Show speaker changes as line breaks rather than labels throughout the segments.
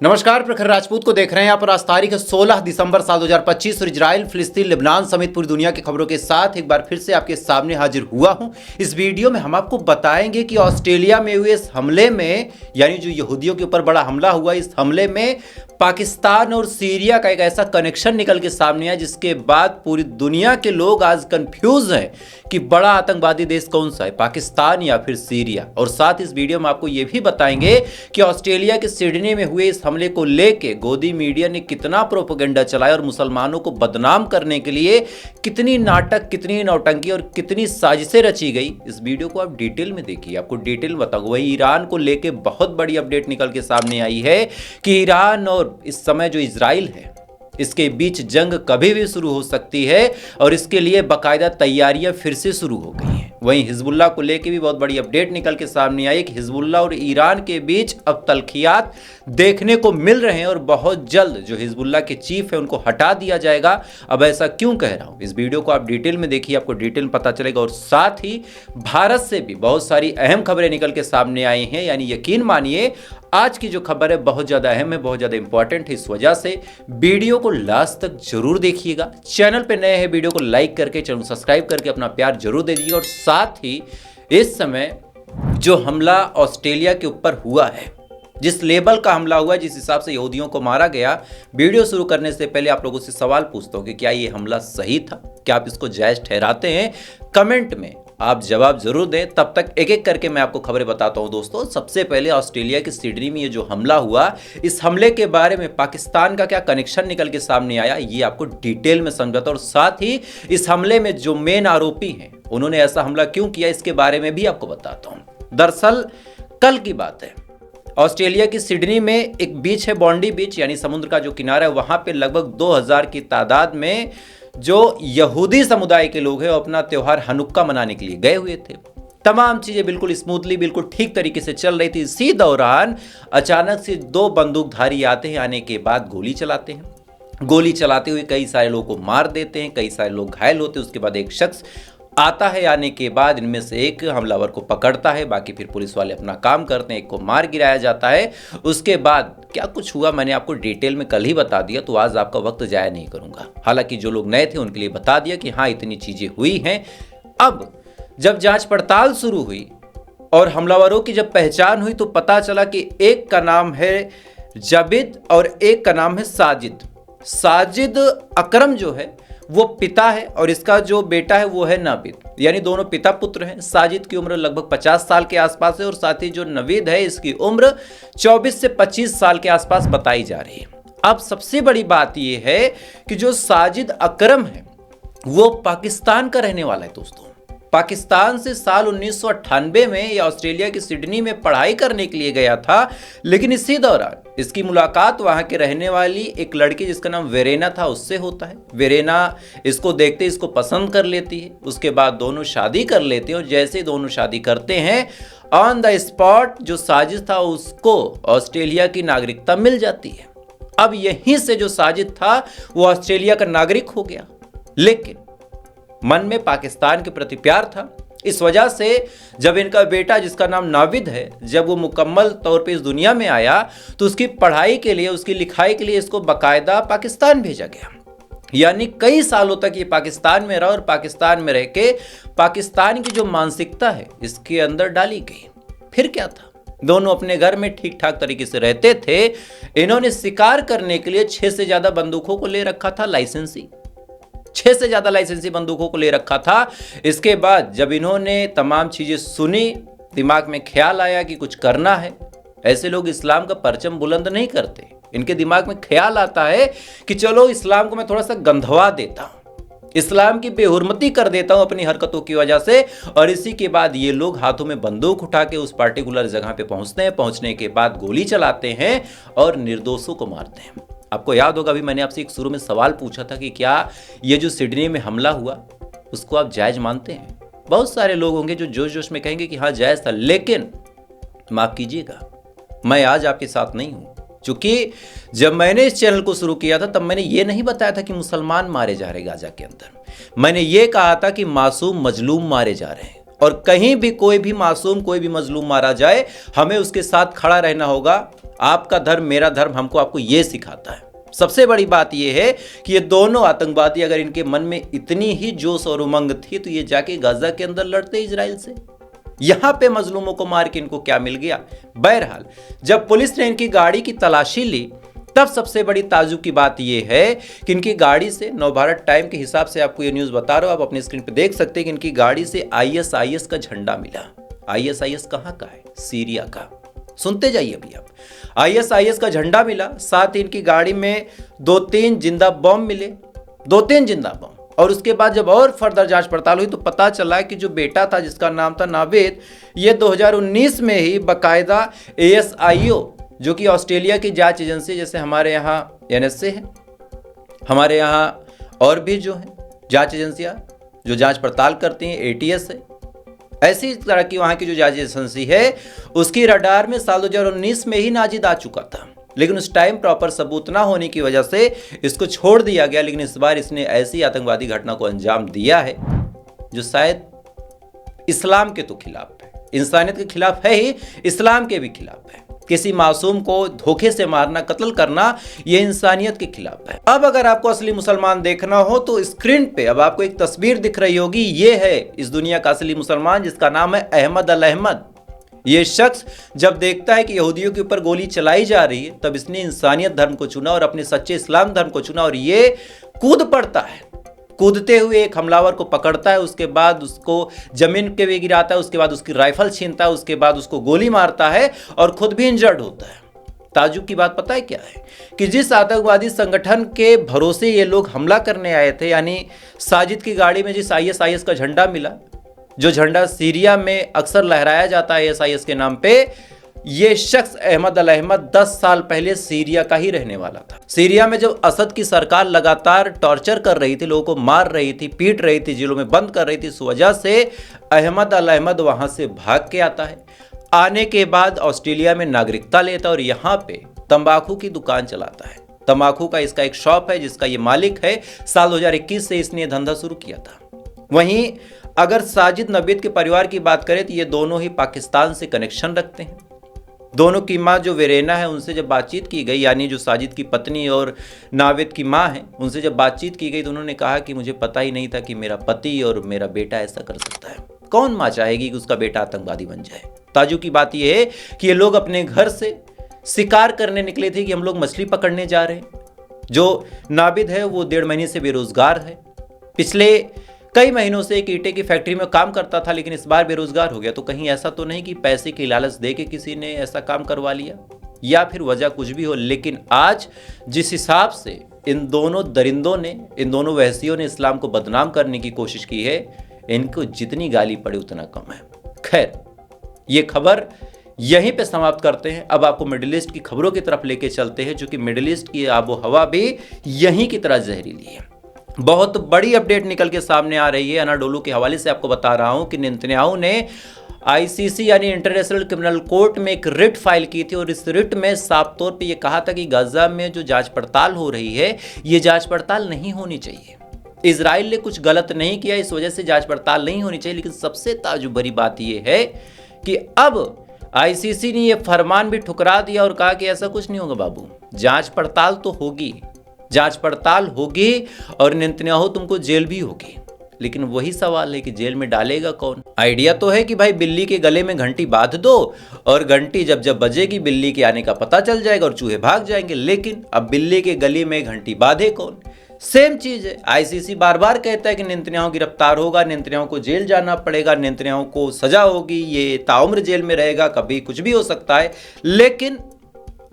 नमस्कार, प्रखर राजपूत को देख रहे हैं। यहाँ पर आज तारीख है 16 दिसंबर साल 2025 और इजराइल, फिलिस्तीन, लेबनान समेत पूरी दुनिया की खबरों के साथ एक बार फिर से आपके सामने हाजिर हुआ हूँ। इस वीडियो में हम आपको बताएंगे कि ऑस्ट्रेलिया में हुए इस हमले में, यानी जो यहूदियों के ऊपर बड़ा हमला हुआ, इस हमले में पाकिस्तान और सीरिया का एक ऐसा कनेक्शन निकल के सामने आया जिसके बाद पूरी दुनिया के लोग आज कंफ्यूज हैं कि बड़ा आतंकवादी देश कौन सा है, पाकिस्तान या फिर सीरिया। और साथ इस वीडियो में आपको ये भी बताएंगे कि ऑस्ट्रेलिया के सिडनी में हुए इस हमले को लेके गोदी मीडिया ने कितना प्रोपेगेंडा चलाया और मुसलमानों को बदनाम करने के लिए कितनी नाटक, कितनी नौटंकी और कितनी साजिशें रची गई। इस वीडियो को आप डिटेल में देखिए, आपको डिटेल में बताऊंगा। वही ईरान को लेके बहुत बड़ी अपडेट निकल के सामने आई है कि ईरान और इस समय जो इजराइल है, इसके बीच जंग कभी भी शुरू हो सकती है और इसके लिए बाकायदा तैयारियां फिर से शुरू हो गई हैं। वहीं हिजबुल्लाह को लेकर भी बहुत बड़ी अपडेट निकल के सामने आई कि हिजबुल्लाह और ईरान के बीच अब तल्खियात देखने को मिल रहे हैं और बहुत जल्द जो हिजबुल्लाह के चीफ है उनको हटा दिया जाएगा। अब ऐसा क्यों कह रहा हूं, इस वीडियो को आप डिटेल में देखिए, आपको डिटेल में पता चलेगा। और साथ ही भारत से भी बहुत सारी अहम खबरें निकल के सामने आई हैं, यानी यकीन मानिए आज की जो खबर है बहुत ज़्यादा अहम है, बहुत ज़्यादा इंपॉर्टेंट है। इस वजह से वीडियो को लास्ट तक जरूर देखिएगा। चैनल पे नए हैं, वीडियो को लाइक करके चैनल सब्सक्राइब करके अपना प्यार जरूर दे दीजिएगा। और साथ ही इस समय जो हमला ऑस्ट्रेलिया के ऊपर हुआ है, जिस लेवल का हमला हुआ है, जिस हिसाब से यहूदियों को मारा गया, वीडियो शुरू करने से पहले आप लोगों से सवाल पूछता हूं कि क्या ये हमला सही था, क्या आप इसको जायज ठहराते हैं? कमेंट में आप जवाब जरूर दें। तब तक एक एक करके मैं आपको खबरें बताता हूं दोस्तों। सबसे पहले ऑस्ट्रेलिया के सिडनी में ये जो हमला हुआ, इस हमले के बारे में पाकिस्तान का क्या कनेक्शन निकल के सामने आया, ये आपको डिटेल में समझाता हूं। और साथ ही इस हमले में जो मेन आरोपी हैं, उन्होंने ऐसा हमला क्यों किया, इसके बारे में भी आपको बताता हूं। दरअसल कल की बात है, ऑस्ट्रेलिया की सिडनी में एक बीच है, बॉन्डी बीच, यानी समुद्र का जो किनारा है, वहां पे लगभग 2000 की तादाद में जो यहूदी समुदाय के लोग हैं वो अपना त्योहार हनुक्का मनाने के लिए गए हुए थे। तमाम चीजें बिल्कुल स्मूथली, बिल्कुल ठीक तरीके से चल रही थी। इसी दौरान अचानक से दो बंदूकधारी आते हैं, आने के बाद गोली चलाते हैं। गोली चलाते हुए कई सारे लोगों को मार देते हैं, कई सारे लोग घायल होते हैं। उसके बाद एक शख्स आता है, आने के बाद इनमें से एक हमलावर को पकड़ता है, बाकी फिर पुलिस वाले अपना काम करते हैं, एक को मार गिराया जाता है। उसके बाद क्या कुछ हुआ मैंने आपको डिटेल में कल ही बता दिया, तो आज आपका वक्त जाया नहीं करूंगा। हालांकि जो लोग नए थे उनके लिए बता दिया कि हाँ इतनी चीजें हुई हैं। अब जब जांच पड़ताल शुरू हुई और हमलावरों की जब पहचान हुई तो पता चला कि एक का नाम है जाबिद और एक का नाम है साजिद। साजिद अकरम जो है वो पिता है और इसका जो बेटा है वो है नाविद, यानी दोनों पिता पुत्र हैं। साजिद की उम्र लगभग 50 साल के आसपास है और साथ ही जो नवीद है इसकी उम्र 24 से 25 साल के आसपास बताई जा रही है। अब सबसे बड़ी बात यह है कि जो साजिद अकरम है वो पाकिस्तान का रहने वाला है दोस्तों। पाकिस्तान से साल 1998 में ये ऑस्ट्रेलिया की सिडनी में पढ़ाई करने के लिए गया था, लेकिन इसी दौरान इसकी मुलाकात वहां के रहने वाली एक लड़की जिसका नाम वेरेना था उससे होता है। वेरेना इसको देखते इसको पसंद कर लेती है। उसके बाद दोनों शादी कर लेते हैं और जैसे दोनों शादी करते हैं, ऑन द स्पॉट जो साजिद था उसको ऑस्ट्रेलिया की नागरिकता मिल जाती है। अब यहीं से जो साजिद था वो ऑस्ट्रेलिया का नागरिक हो गया, लेकिन मन में पाकिस्तान के प्रति प्यार था। इस वजह से जब इनका बेटा जिसका नाम नाविद है, जब वो मुकम्मल तौर पे इस दुनिया में आया तो उसकी पढ़ाई के लिए, उसकी लिखाई के लिए इसको बाकायदा पाकिस्तान भेजा गया। यानी कई सालों तक ये पाकिस्तान में रहा और पाकिस्तान में रह के पाकिस्तान की जो मानसिकता है इसके अंदर डाली गई। फिर क्या था, दोनों अपने घर में ठीक ठाक तरीके से रहते थे। इन्होंने शिकार करने के लिए 6 से ज्यादा बंदूकों को ले रखा था, लाइसेंसी 6 से ज्यादा लाइसेंसी बंदूकों को ले रखा था। इसके बाद जब इन्होंने तमाम चीजें सुनी, दिमाग में ख्याल आया कि कुछ करना है। ऐसे लोग इस्लाम का परचम बुलंद नहीं करते, इनके दिमाग में ख्याल आता है कि चलो इस्लाम को मैं थोड़ा सा गंधवा देता हूं, इस्लाम की बेहुरमती कर देता हूं अपनी हरकतों की वजह से। और इसी के बाद ये लोग हाथों में बंदूक उठा के उस पार्टिकुलर जगह पे पहुंचते हैं। पहुंचने के बाद गोली चलाते हैं और निर्दोषों को मारते हैं। आपको याद होगा, अभी मैंने आपसे एक शुरू में सवाल पूछा था कि क्या ये जो सिडनी में हमला हुआ उसको आप जायज मानते हैं? बहुत सारे लोग होंगे जो जोश जोश में कहेंगे कि हाँ जायज था, लेकिन माफ कीजिएगा मैं आज आपके साथ नहीं हूं। क्योंकि जब मैंने इस चैनल को शुरू किया था तब मैंने ये नहीं बताया था कि मुसलमान मारे जा रहे गाजा के अंदर। मैंने ये कहा था कि मासूम मजलूम मारे जा रहे हैं और कहीं भी कोई भी मासूम, कोई भी मजलूम मारा जाए, हमें उसके साथ खड़ा रहना होगा। आपका धर्म मेरा धर्म हमको आपको ये सिखाता है। सबसे बड़ी बात यह है कि ये दोनों आतंकवादी अगर इनके मन में इतनी ही जोश और उमंग थी तो ये जाके गाजा के अंदर लड़ते इजराइल से। यहां पे मजलूमों को मार के इनको क्या मिल गया। बहरहाल जब पुलिस ने इनकी गाड़ी की तलाशी ली तब सबसे बड़ी ताजुब की बात यह है कि इनकी गाड़ी से नवभारत टाइम के हिसाब से आपको ये न्यूज बता रहा हूं, आप अपनी स्क्रीन पे देख सकते हैं कि इनकी गाड़ी से ISIS का झंडा मिला। ISIS कहां का है? सीरिया का। सुनते जाइए अभी आप। ISIS का झंडा मिला, साथ ही इनकी गाड़ी में 2-3 जिंदा बम मिले, 2-3 जिंदा बम। और उसके बाद जब और फर्दर जांच पड़ताल हुई तो पता चला कि जो बेटा था जिसका नाम था नावेद, ये 2019 में ही बाकायदा ASIO जो कि ऑस्ट्रेलिया की जांच एजेंसी, जैसे हमारे यहाँ NSA है, हमारे यहाँ और भी जो है जांच एजेंसियाँ जो जांच पड़ताल करती हैं, ATS है, ऐसी तरह की वहाँ की जो जांच एजेंसी है उसकी रडार में साल 2019 में ही नाजिद आ चुका था। लेकिन उस टाइम प्रॉपर सबूत ना होने की वजह से इसको छोड़ दिया गया। लेकिन इस बार इसने ऐसी आतंकवादी घटना को अंजाम दिया है जो शायद इस्लाम के तो खिलाफ है, इंसानियत के खिलाफ है ही, इस्लाम के भी खिलाफ है। किसी मासूम को धोखे से मारना, कत्ल करना, यह इंसानियत के खिलाफ है। अब अगर आपको असली मुसलमान देखना हो तो स्क्रीन पे अब आपको एक तस्वीर दिख रही होगी, ये है इस दुनिया का असली मुसलमान जिसका नाम है अहमद अल अहमद। ये शख्स जब देखता है कि यहूदियों के ऊपर गोली चलाई जा रही है तब इसने इंसानियत धर्म को चुना और अपने सच्चे इस्लाम धर्म को चुना और ये कूद पड़ता है। कूदते हुए एक हमलावर को पकड़ता है, उसके बाद उसको जमीन पे भी गिराता है, उसके बाद उसकी राइफल छीनता है, उसके बाद उसको गोली मारता है और खुद भी इंजर्ड होता है। ताजुब की बात पता है क्या है कि जिस आतंकवादी संगठन के भरोसे ये लोग हमला करने आए थे, यानी साजिद की गाड़ी में जिस ISIS का झंडा मिला, जो झंडा सीरिया में अक्सर लहराया जाता है ISIS के नाम पे, ये शख्स अहमद अल अहमद 10 साल पहले सीरिया का ही रहने वाला था। सीरिया में जब असद की सरकार लगातार टॉर्चर कर रही थी, लोगों को मार रही थी, पीट रही थी, जेलों में बंद कर रही थी, इस वजह से अहमद अल अहमद वहां से भाग के आता है। आने के बाद ऑस्ट्रेलिया में नागरिकता लेता है और यहाँ पे तंबाकू की दुकान चलाता है। तंबाकू का इसका एक शॉप है जिसका ये मालिक है। साल 2021 से इसने धंधा शुरू किया था। वहीं अगर साजिद नवीद के परिवार की बात करें तो ये दोनों ही पाकिस्तान से कनेक्शन रखते हैं। दोनों की माँ जो वेरेना है उनसे जब बातचीत की गई, यानी जो साजिद की पत्नी और नावेद की माँ है, उनसे जब बातचीत की गई तो उन्होंने कहा कि मुझे पता ही नहीं था कि मेरा पति और मेरा बेटा ऐसा कर सकता है। कौन माँ चाहेगी कि उसका बेटा आतंकवादी बन जाए। ताजुब की बात यह है कि ये लोग अपने घर से शिकार करने निकले थे कि हम लोग मछली पकड़ने जा रहे हैं। जो नाविद है वो 1.5 महीने से बेरोजगार है। पिछले कई महीनों से एक ईंटे की फैक्ट्री में काम करता था, लेकिन इस बार बेरोजगार हो गया। तो कहीं ऐसा तो नहीं कि पैसे की लालच दे के किसी ने ऐसा काम करवा लिया, या फिर वजह कुछ भी हो। लेकिन आज जिस हिसाब से इन दोनों दरिंदों ने, इन दोनों वहशियों ने इस्लाम को बदनाम करने की कोशिश की है, इनको जितनी गाली पड़े उतना कम है। खैर, ये खबर यहीं पे समाप्त करते हैं। अब आपको मिडिल ईस्ट की खबरों की तरफ लेके चलते हैं, जो कि मिडिल ईस्ट की आबो हवा भी यहीं की तरह जहरीली है। बहुत बड़ी अपडेट निकल के सामने आ रही है। अनाडोलू के हवाले से आपको बता रहा हूं कि नेतन्याहू ने ICC यानी इंटरनेशनल क्रिमिनल कोर्ट में एक रिट फाइल की थी और इस रिट में साफ तौर पे ये कहा था कि गाजा में जो जांच पड़ताल हो रही है ये जांच पड़ताल नहीं होनी चाहिए। इजराइल ने कुछ गलत नहीं किया, इस वजह से जांच पड़ताल नहीं होनी चाहिए। लेकिन सबसे ताजुब भरी बात यह है कि अब ICC ने यह फरमान भी ठुकरा दिया और कहा कि ऐसा कुछ नहीं होगा बाबू, जांच पड़ताल तो होगी, जांच पड़ताल होगी और नेतन्याहू तुमको जेल भी होगी। लेकिन वही सवाल है कि जेल में डालेगा कौन। आइडिया तो है कि भाई बिल्ली के गले में घंटी बांध दो और घंटी जब जब बजेगी बिल्ली के आने का पता चल जाएगा और चूहे भाग जाएंगे। लेकिन अब बिल्ली के गले में घंटी बांधे कौन? सेम चीज है। ICC बार बार कहता है कि नेतन्याहू गिरफ्तार होगा, नेतन्याहू को जेल जाना पड़ेगा, नेतन्याहू को सजा होगी, ये ताउम्र जेल में रहेगा, कभी कुछ भी हो सकता है। लेकिन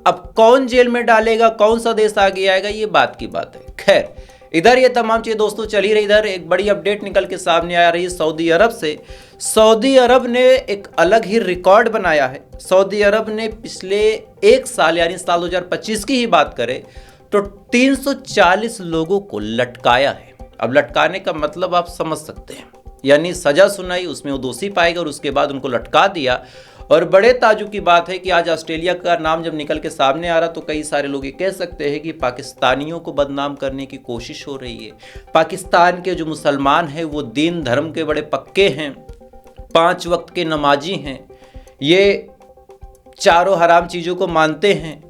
अब कौन जेल में डालेगा, कौन सा देश आगे आएगा, ये बात की बात है। खैर, इधर ये तमाम चीजें दोस्तों चल ही रही। इधर एक बड़ी अपडेट निकल के सामने आ रही है सऊदी अरब से। सऊदी अरब ने एक अलग ही रिकॉर्ड बनाया है। सऊदी अरब ने पिछले एक साल यानी साल 2025 की ही बात करें तो 340 लोगों को लटकाया है। अब लटकाने का मतलब आप समझ सकते हैं, यानी सजा सुनाई, उसमें वो दोषी पाएगा और उसके बाद उनको लटका दिया। और बड़े ताजुब की बात है कि आज ऑस्ट्रेलिया का नाम जब निकल के सामने आ रहा तो कई सारे लोग ये कह सकते हैं कि पाकिस्तानियों को बदनाम करने की कोशिश हो रही है। पाकिस्तान के जो मुसलमान हैं वो दीन धर्म के बड़े पक्के हैं, 5 वक्त के नमाजी हैं, ये चारों हराम चीज़ों को मानते हैं,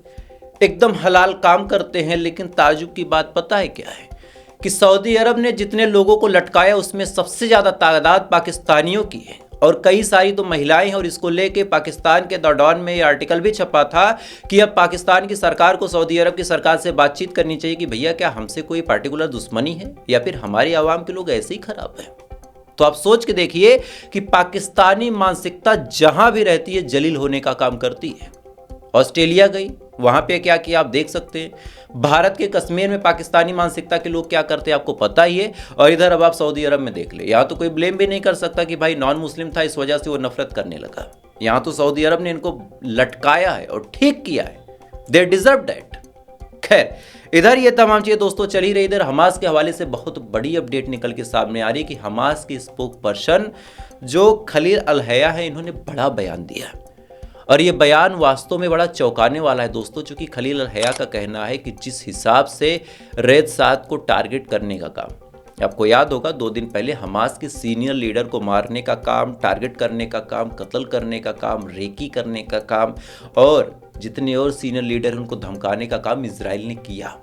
एकदम हलाल काम करते हैं। लेकिन ताजुब की बात पता है क्या है कि सऊदी अरब ने जितने लोगों को लटकाया उसमें सबसे ज़्यादा तादाद पाकिस्तानियों की है और कई सारी तो महिलाएं हैं। और इसको लेके पाकिस्तान के द डॉन में ये आर्टिकल भी छपा था कि अब पाकिस्तान की सरकार को सऊदी अरब की सरकार से बातचीत करनी चाहिए कि भैया क्या हमसे कोई पार्टिकुलर दुश्मनी है या फिर हमारी आवाम के लोग ऐसे ही खराब हैं। तो आप सोच के देखिए कि पाकिस्तानी मानसिकता जहां भी रहती है जलील होने का काम करती है। ऑस्ट्रेलिया गई, वहां पे क्या किया आप देख सकते हैं। भारत के कश्मीर में पाकिस्तानी मानसिकता के लोग क्या करते हैं आपको पता ही है। और इधर अब आप सऊदी अरब में देख ले, यहाँ तो कोई ब्लेम भी नहीं कर सकता कि भाई नॉन मुस्लिम था इस वजह से वो नफरत करने लगा। यहाँ तो सऊदी अरब ने इनको लटकाया है और ठीक किया है, दे डिजर्व दैट। खैर, इधर ये तमाम चीजें दोस्तों चल ही रही। इधर हमास के हवाले से बहुत बड़ी अपडेट निकल के सामने आ रही है कि हमास के स्पोक पर्सन जो खलील अल हया है, इन्होंने बड़ा बयान दिया और ये बयान वास्तव में बड़ा चौंकाने वाला है दोस्तों। चूंकि खलील अल हया का कहना है कि जिस हिसाब से रैद साद को टारगेट करने का काम, आपको याद होगा 2 दिन पहले हमास के सीनियर लीडर को मारने का काम, टारगेट करने का काम, कत्ल करने का काम, रेकी करने का काम और जितने और सीनियर लीडर उनको धमकाने का काम इजराइल ने किया।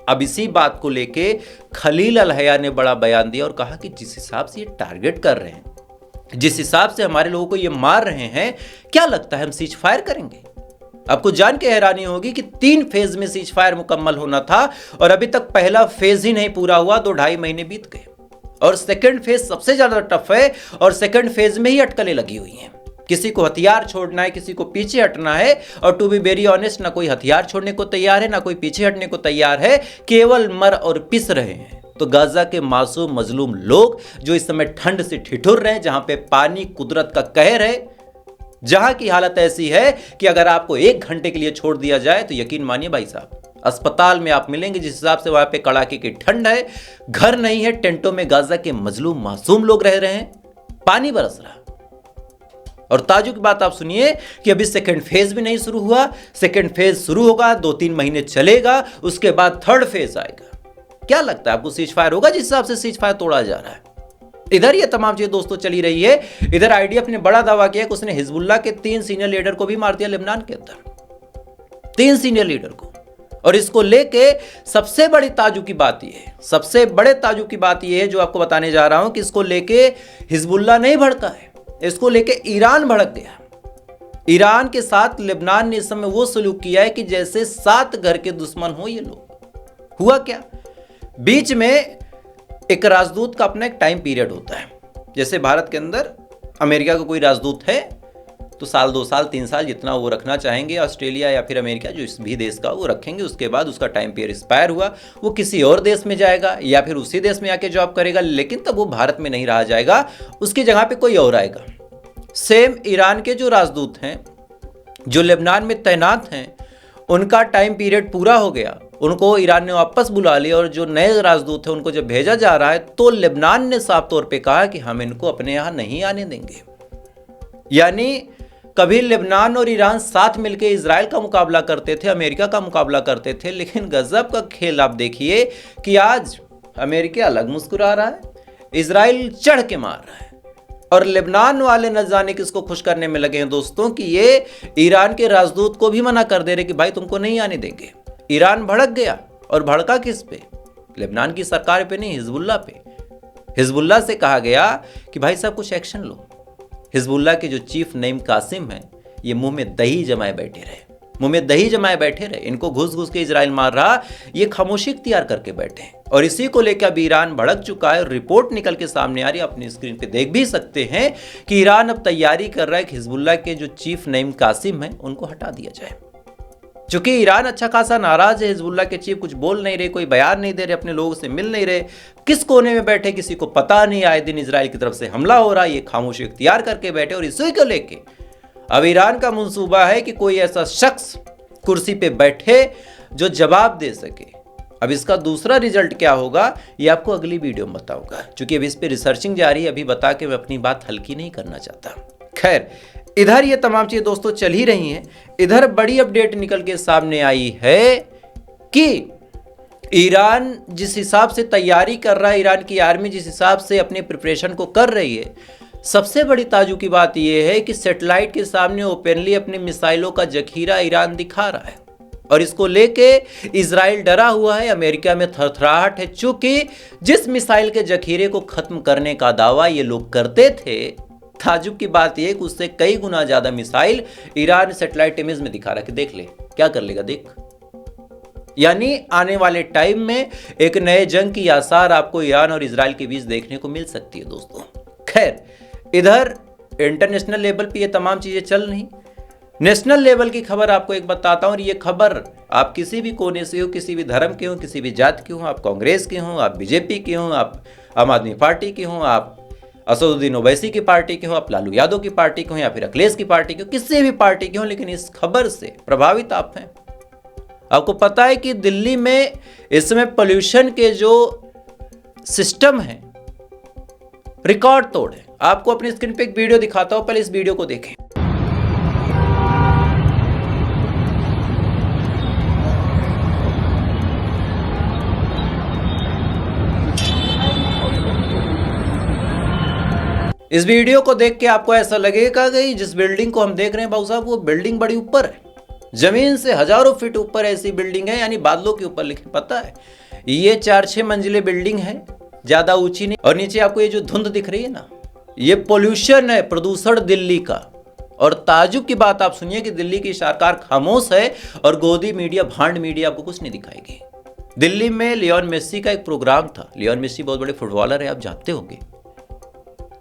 अब इसी बात को लेके खलील अल हया ने बड़ा बयान दिया और कहा कि जिस हिसाब से ये टारगेट कर रहे हैं, जिस हिसाब से हमारे लोगों को ये मार रहे हैं, क्या लगता है हम सीज फायर करेंगे? आपको जान के हैरानी होगी कि 3 फेज में सीज फायर मुकम्मल होना था और अभी तक पहला फेज ही नहीं पूरा हुआ, 2-2.5 महीने बीत गए। और सेकंड फेज सबसे ज्यादा टफ है और सेकंड फेज में ही अटकलें लगी हुई हैं। किसी को हथियार छोड़ना है, किसी को पीछे हटना है और टू बी वेरी ऑनेस्ट, ना कोई हथियार छोड़ने को तैयार है, ना कोई पीछे हटने को तैयार है, केवल मर और पिस रहे हैं। तो गाजा के मासूम मजलूम लोग जो इस समय ठंड से ठिठुर रहे हैं, जहां पे पानी कुदरत का कहर है, जहां की हालत ऐसी है कि अगर आपको 1 घंटे के लिए छोड़ दिया जाए तो यकीन मानिए भाई साहब, अस्पताल में आप मिलेंगे। जिस हिसाब से वहां पे कड़ाके की ठंड है, घर नहीं है, टेंटों में गाजा के मजलूम मासूम लोग रह रहे हैं, पानी बरस रहा। और ताजुब की बात आप सुनिए कि अभी सेकंड फेज भी नहीं शुरू हुआ। सेकंड फेज शुरू होगा, 2-3 महीने चलेगा, उसके बाद थर्ड फेज आएगा। क्या लगता है आपको सीज फायर होगा जिस हिसाब से सीज फायर तोड़ा जा रहा है? इधर ये तमाम चीजें दोस्तों चली रही है। इधर आईडीएफ ने बड़ा दावा किया कि उसने हिजबुल्लाह के 3 सीनियर लीडर को भी मार दिया लेबनान के अंदर, 3 सीनियर लीडर को। और इसको लेके सबसे बड़ी ताजुब की बात यह है, सबसे बड़े ताजुब की बात यह है जो आपको बताने जा रहा हूं कि इसको लेके हिजबुल्लाह नहीं भड़का है, इसको लेके ईरान भड़क गया। ईरान के साथ लेबनान ने इस समय वो सलूक किया है कि जैसे 7 घर के दुश्मन हो ये लोग। हुआ क्या, बीच में एक राजदूत का अपना एक टाइम पीरियड होता है। जैसे भारत के अंदर अमेरिका का कोई राजदूत है तो साल, 2 साल, 3 साल जितना वो रखना चाहेंगे, ऑस्ट्रेलिया या फिर अमेरिका जो इस भी देश का वो रखेंगे। उसके बाद उसका टाइम पीरियड एक्सपायर हुआ, वो किसी और देश में जाएगा या फिर उसी देश में आके जॉब करेगा, लेकिन तब वो भारत में नहीं रहा जाएगा, उसकी जगह पे कोई और आएगा। सेम ईरान के जो राजदूत हैं जो लेबनान में तैनात हैं, उनका टाइम पीरियड पूरा हो गया, उनको ईरान ने वापस बुला लिया और जो नए राजदूत हैं उनको जब भेजा जा रहा है तो लेबनान ने साफ तौर पे कहा कि हम इनको अपने यहाँ नहीं आने देंगे। यानी कभी लेबनान और ईरान साथ मिलकर इजराइल का मुकाबला करते थे, अमेरिका का मुकाबला करते थे, लेकिन गजब का खेल आप देखिए कि आज अमेरिका अलग मुस्कुरा रहा है, इजराइल चढ़ के मार रहा है और लेबनान वाले न जाने किसको खुश करने में लगे हैं दोस्तों कि ये ईरान के राजदूत को भी मना कर दे रहे कि भाई तुमको नहीं आने देंगे। ईरान भड़क गया और भड़का किस पे? लेबनान की सरकार पे नहीं, हिजबुल्लाह पे। हिजबुल्लाह से कहा गया कि भाई साहब कुछ एक्शन लो। हिजबुल्लाह के जो चीफ नईम कासिम हैं, ये मुंह में दही जमाए बैठे रहे, मुंह में दही जमाए बैठे रहे। इनको घुस घुस के इजराइल मार रहा, ये खामोशी इख्तियार करके बैठे हैं। और इसी को लेकर अब ईरान भड़क चुका है और रिपोर्ट निकल के सामने आ रही है, अपनी स्क्रीन पे देख भी सकते हैं कि ईरान अब तैयारी कर रहा है कि हिजबुल्लाह के जो चीफ नईम कासिम हैं उनको हटा दिया जाए। चूंकि ईरान अच्छा खासा नाराज है, हिजबुल्लाह के चीफ कुछ बोल नहीं रहे, कोई बयान नहीं दे रहे, अपने लोगों से मिल नहीं रहे, किस कोने में बैठे किसी को पता नहीं। आए दिन इजराइल की तरफ से हमला हो रहा है, ये खामोशी इख्तियार करके बैठे। और इसी को लेके अब ईरान का मंसूबा है कि कोई ऐसा शख्स कुर्सी पे बैठे जो जवाब दे सके। अब इसका दूसरा रिजल्ट क्या होगा ये आपको अगली वीडियो में बताऊंगा, क्योंकि अभी इस पे रिसर्चिंग जारी है, अभी बता के मैं अपनी बात हल्की नहीं करना चाहता। खैर, इधर ये तमाम चीजें दोस्तों चल ही रही हैं। इधर बड़ी अपडेट निकल के सामने आई है कि ईरान जिस हिसाब से तैयारी कर रहा है, ईरान की आर्मी जिस हिसाब से अपने प्रिपरेशन को कर रही है, सबसे बड़ी ताज्जुब की बात यह है कि सैटेलाइट के सामने ओपनली अपने मिसाइलों का जखीरा ईरान दिखा रहा है और इसको लेके इजराइल डरा हुआ है। अमेरिका में थरथराहट है, चूंकि जिस मिसाइल के जखीरे को खत्म करने का दावा ये लोग करते थे, ताज्जुब की बात यह कि उससे कई गुना ज्यादा मिसाइल ईरान सैटेलाइट इमेज में दिखा रहा है कि देख ले क्या कर लेगा, देख। यानी आने वाले टाइम में एक नए जंग की आसार आपको ईरान और इजराइल के बीच देखने को मिल सकती है दोस्तों। खैर, इधर इंटरनेशनल लेवल पे ये तमाम चीजें चल रही। नेशनल लेवल की खबर आपको एक बताता हूं, और ये खबर आप किसी भी कोने से हो, किसी भी धर्म के हो, किसी भी जात के हो, आप कांग्रेस के हो, आप बीजेपी के हो, आप आम आदमी पार्टी के हो, आप असदुद्दीन ओवैसी की पार्टी के हो, आप लालू यादव की पार्टी के हो, या फिर अखिलेश की पार्टी के हो, किसी भी पार्टी के हो, लेकिन इस खबर से प्रभावित आप हैं। आपको पता है कि दिल्ली में इस समय पोल्यूशन के जो सिस्टम है रिकॉर्ड तोड़ है। आपको अपनी स्क्रीन पे एक वीडियो दिखाता हूं, पहले इस वीडियो को देखें। इस वीडियो को देख के आपको ऐसा लगेगा कि जिस बिल्डिंग को हम देख रहे हैं बाबू साहब, वो बिल्डिंग बड़ी ऊपर है, जमीन से हजारों फीट ऊपर ऐसी बिल्डिंग है, यानी बादलों के ऊपर। लेकिन पता है ये 4-6 मंजिले बिल्डिंग है, ज्यादा ऊंची नहीं। और नीचे आपको ये जो धुंध दिख रही है ना, ये पोल्यूशन है, प्रदूषण दिल्ली का। और ताज्जुब की बात आप सुनिए कि दिल्ली की सरकार खामोश है और गोदी मीडिया, भांड मीडिया आपको कुछ नहीं दिखाएगी। दिल्ली में लियोन मेसी का एक प्रोग्राम था। लियोन मेसी बहुत बड़े फुटबॉलर है, आप जानते होंगे।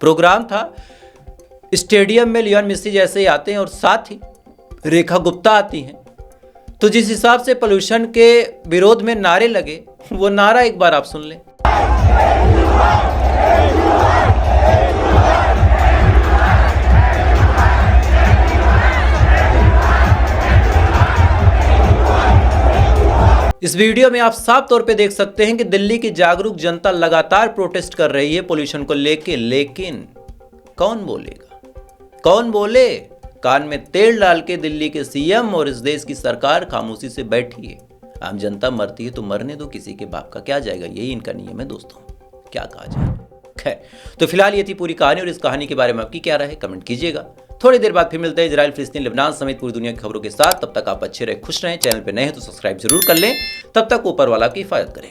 प्रोग्राम था, स्टेडियम में लियोन मेसी जैसे ही आते हैं और साथ ही रेखा गुप्ता आती हैं, तो जिस हिसाब से पोल्यूशन के विरोध में नारे लगे, वो नारा एक बार आप सुन लें। इस वीडियो में आप साफ तौर पे देख सकते हैं कि दिल्ली की जागरूक जनता लगातार प्रोटेस्ट कर रही है पोल्यूशन को लेके। लेकिन कौन बोलेगा, कौन बोले? कान में तेल डाल के दिल्ली के सीएम और इस देश की सरकार खामोशी से बैठी है। आम जनता मरती है तो मरने दो, किसी के बाप का क्या जाएगा, यही इनका नियम है दोस्तों, क्या कहा जाए। खैर, तो फिलहाल ये थी पूरी कहानी, और इस कहानी के बारे में आपकी क्या राय है कमेंट कीजिएगा। थोड़ी देर बाद फिर मिलते हैं इजराइल, फिलिस्तीन, लेबनान समेत पूरी दुनिया की खबरों के साथ। तब तक आप अच्छे रहे, खुश रहें। चैनल पर नए हैं तो सब्सक्राइब जरूर कर लें। तब तक ऊपर वाला की हिफाजत करें।